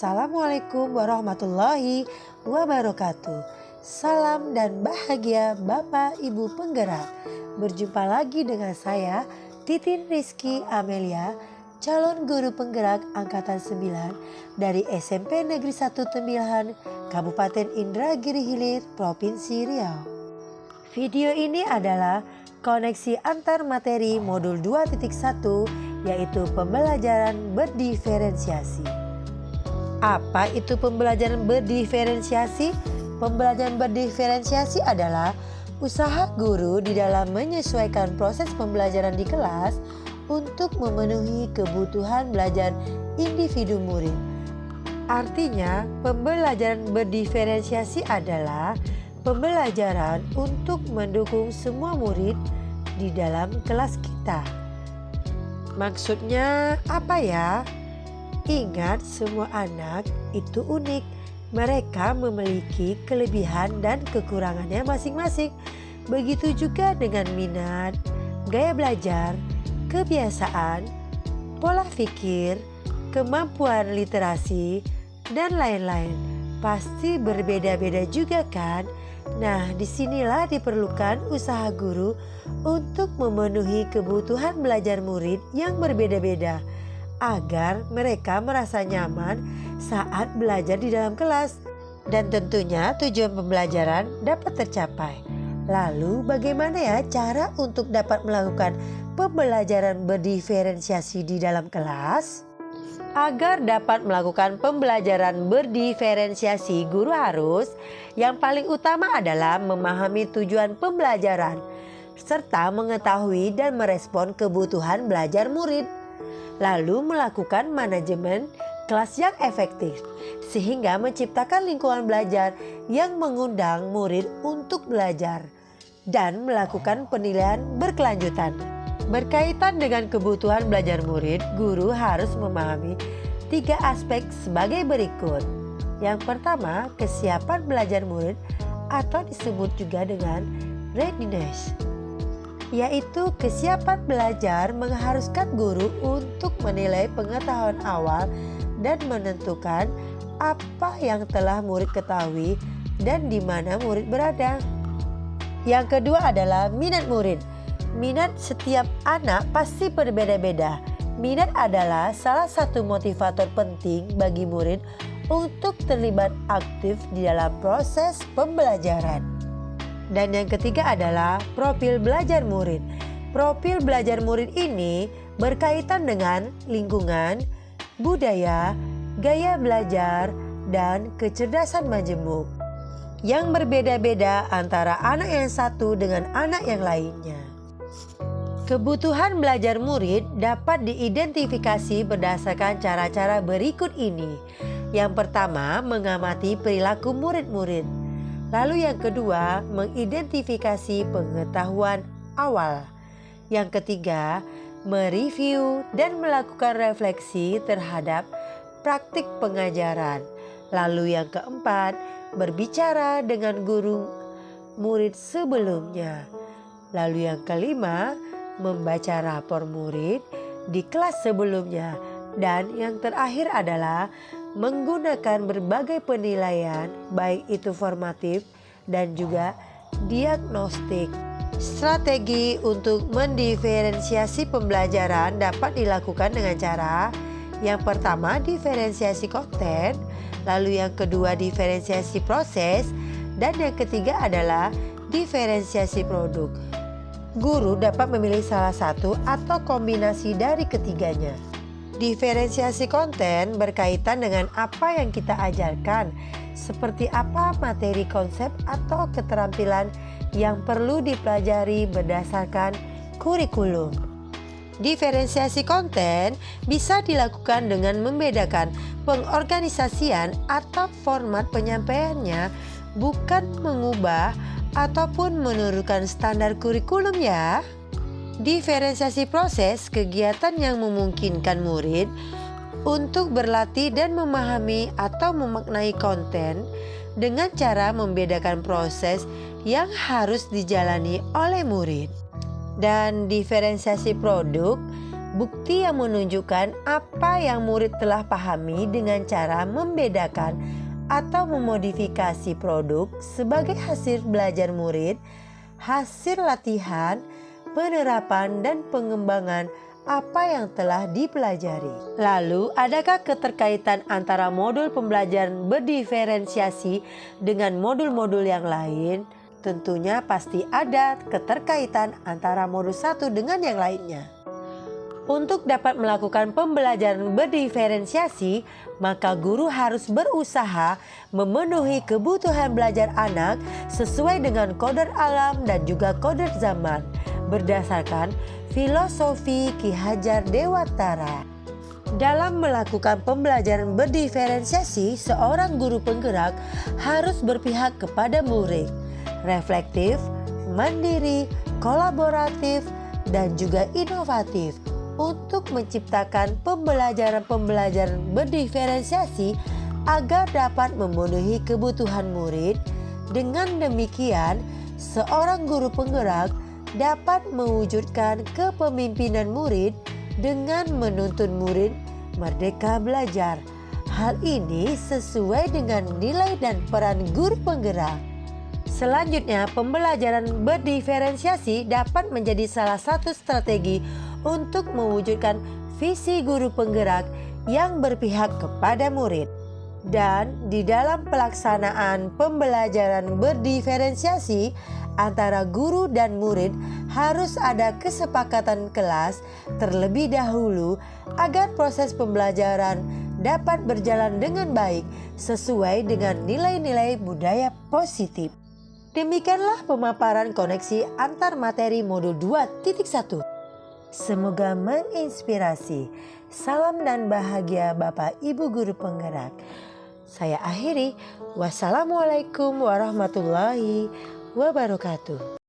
Assalamualaikum warahmatullahi wabarakatuh. Salam dan bahagia Bapak Ibu penggerak. Berjumpa lagi dengan saya Titin Rizky Amelia, calon guru penggerak angkatan 9 dari SMP Negeri 1 Tembilahan, Kabupaten Indragiri Hilir, Provinsi Riau. Video ini adalah koneksi antar materi modul 2.1, yaitu pembelajaran berdiferensiasi. Apa itu pembelajaran berdiferensiasi? Pembelajaran berdiferensiasi adalah usaha guru di dalam menyesuaikan proses pembelajaran di kelas untuk memenuhi kebutuhan belajar individu murid. Artinya, pembelajaran berdiferensiasi adalah pembelajaran untuk mendukung semua murid di dalam kelas kita. Maksudnya apa ya? Ingat, semua anak itu unik. Mereka memiliki kelebihan dan kekurangannya masing-masing. Begitu juga dengan minat, gaya belajar, kebiasaan, pola pikir, kemampuan literasi, dan lain-lain. Pasti berbeda-beda juga kan? Nah, disinilah diperlukan usaha guru untuk memenuhi kebutuhan belajar murid yang berbeda-beda, agar mereka merasa nyaman saat belajar di dalam kelas. Dan tentunya tujuan pembelajaran dapat tercapai. Lalu bagaimana ya cara untuk dapat melakukan pembelajaran berdiferensiasi di dalam kelas? Agar dapat melakukan pembelajaran berdiferensiasi, guru harus yang paling utama adalah memahami tujuan pembelajaran serta mengetahui dan merespon kebutuhan belajar murid. Lalu melakukan manajemen kelas yang efektif sehingga menciptakan lingkungan belajar yang mengundang murid untuk belajar dan melakukan penilaian berkelanjutan. Berkaitan dengan kebutuhan belajar murid, guru harus memahami 3 aspek sebagai berikut. Yang pertama, kesiapan belajar murid atau disebut juga dengan readiness, yaitu kesiapan belajar mengharuskan guru untuk menilai pengetahuan awal dan menentukan apa yang telah murid ketahui dan di mana murid berada. Yang kedua adalah minat murid. Minat setiap anak pasti berbeda-beda. Minat adalah salah satu motivator penting bagi murid untuk terlibat aktif di dalam proses pembelajaran. Dan yang ketiga adalah profil belajar murid. Profil belajar murid ini berkaitan dengan lingkungan, budaya, gaya belajar, dan kecerdasan majemuk yang berbeda-beda antara anak yang satu dengan anak yang lainnya. Kebutuhan belajar murid dapat diidentifikasi berdasarkan cara-cara berikut ini. Yang pertama, mengamati perilaku murid-murid. Lalu yang kedua, mengidentifikasi pengetahuan awal. Yang ketiga, mereview dan melakukan refleksi terhadap praktik pengajaran. Lalu yang keempat, berbicara dengan guru murid sebelumnya. Lalu yang kelima, membaca rapor murid di kelas sebelumnya. Dan yang terakhir adalah menggunakan berbagai penilaian, baik itu formatif dan juga diagnostik. Strategi untuk mendiferensiasi pembelajaran dapat dilakukan dengan cara yang pertama, diferensiasi konten, lalu yang kedua, diferensiasi proses, dan yang ketiga adalah diferensiasi produk. Guru dapat memilih salah satu atau kombinasi dari ketiganya. Diferensiasi konten berkaitan dengan apa yang kita ajarkan, seperti apa materi konsep atau keterampilan yang perlu dipelajari berdasarkan kurikulum. Diferensiasi konten bisa dilakukan dengan membedakan pengorganisasian atau format penyampaiannya, bukan mengubah ataupun menurunkan standar kurikulum ya. Diferensiasi proses kegiatan yang memungkinkan murid untuk berlatih dan memahami atau memaknai konten dengan cara membedakan proses yang harus dijalani oleh murid. Dan diferensiasi produk Bukti yang menunjukkan apa yang murid telah pahami dengan cara membedakan atau memodifikasi produk sebagai hasil belajar murid, hasil latihan, penerapan dan pengembangan apa yang telah dipelajari. Lalu, adakah keterkaitan antara modul pembelajaran berdiferensiasi dengan modul-modul yang lain? Tentunya pasti ada keterkaitan antara modul satu dengan yang lainnya. Untuk dapat melakukan pembelajaran berdiferensiasi, maka guru harus berusaha memenuhi kebutuhan belajar anak sesuai dengan kodrat alam dan juga kodrat zaman, berdasarkan filosofi Ki Hajar Dewantara. Dalam melakukan pembelajaran berdiferensiasi, seorang guru penggerak harus berpihak kepada murid, reflektif, mandiri, kolaboratif, dan juga inovatif untuk menciptakan pembelajaran berdiferensiasi agar dapat memenuhi kebutuhan murid. Dengan demikian, seorang guru penggerak dapat mewujudkan kepemimpinan murid dengan menuntun murid merdeka belajar. Hal ini sesuai dengan nilai dan peran guru penggerak. Selanjutnya, pembelajaran berdiferensiasi dapat menjadi salah satu strategi untuk mewujudkan visi guru penggerak yang berpihak kepada murid. Dan di dalam pelaksanaan pembelajaran berdiferensiasi antara guru dan murid harus ada kesepakatan kelas terlebih dahulu agar proses pembelajaran dapat berjalan dengan baik sesuai dengan nilai-nilai budaya positif. Demikianlah pemaparan koneksi antar materi modul 2.1. Semoga menginspirasi. Salam dan bahagia Bapak Ibu Guru Penggerak. Saya akhiri. Wassalamualaikum warahmatullahi wabarakatuh.